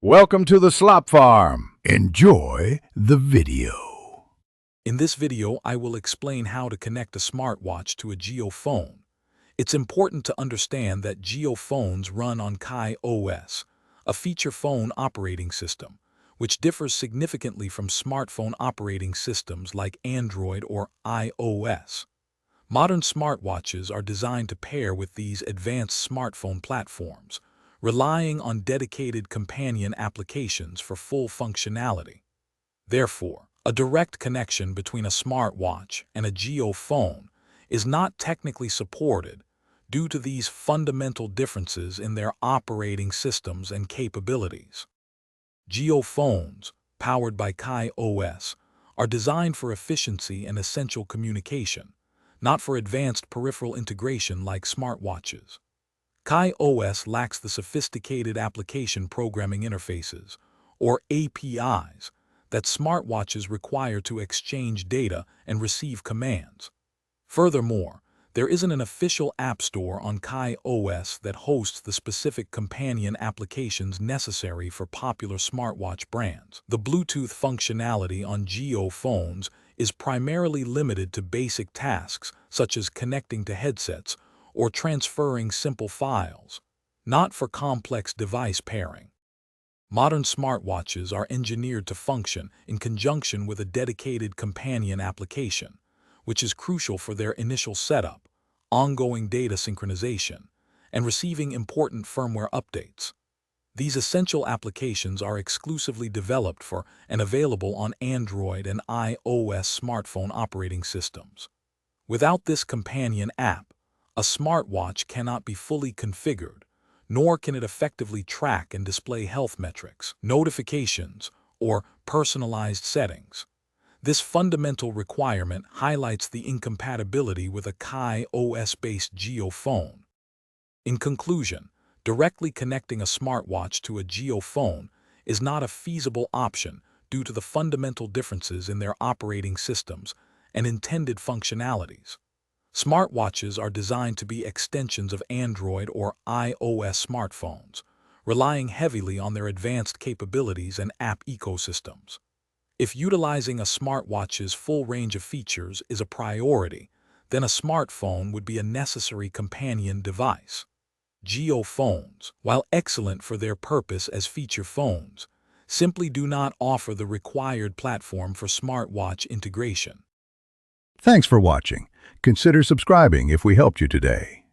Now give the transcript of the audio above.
Welcome to the Slop Farm. Enjoy the video. In this video, I will explain how to connect a smartwatch to a geophone. It's important to understand that geophones run on Kai OS, a feature phone operating system, which differs significantly from smartphone operating systems like Android or iOS. Modern smartwatches are designed to pair with these advanced smartphone platforms, relying on dedicated companion applications for full functionality. Therefore, a direct connection between a smartwatch and a geophone is not technically supported due to these fundamental differences in their operating systems and capabilities. Geophones, powered by Kai OS, are designed for efficiency and essential communication, not for advanced peripheral integration like smartwatches. Kai OS lacks the sophisticated application programming interfaces, or APIs, that smartwatches require to exchange data and receive commands. Furthermore, there isn't an official app store on Kai OS that hosts the specific companion applications necessary for popular smartwatch brands. The Bluetooth functionality on geophones is primarily limited to basic tasks such as connecting to headsets or transferring simple files, not for complex device pairing. Modern smartwatches are engineered to function in conjunction with a dedicated companion application, which is crucial for their initial setup, ongoing data synchronization, and receiving important firmware updates. These essential applications are exclusively developed for and available on Android and iOS smartphone operating systems. Without this companion app, a smartwatch cannot be fully configured, nor can it effectively track and display health metrics, notifications, or personalized settings. This fundamental requirement highlights the incompatibility with a Kai OS-based geophone. In conclusion, directly connecting a smartwatch to a geophone is not a feasible option due to the fundamental differences in their operating systems and intended functionalities. Smartwatches are designed to be extensions of Android or iOS smartphones, relying heavily on their advanced capabilities and app ecosystems. If utilizing a smartwatch's full range of features is a priority, then a smartphone would be a necessary companion device. Geophones, while excellent for their purpose as feature phones, simply do not offer the required platform for smartwatch integration. Thanks for watching. Consider subscribing if we helped you today.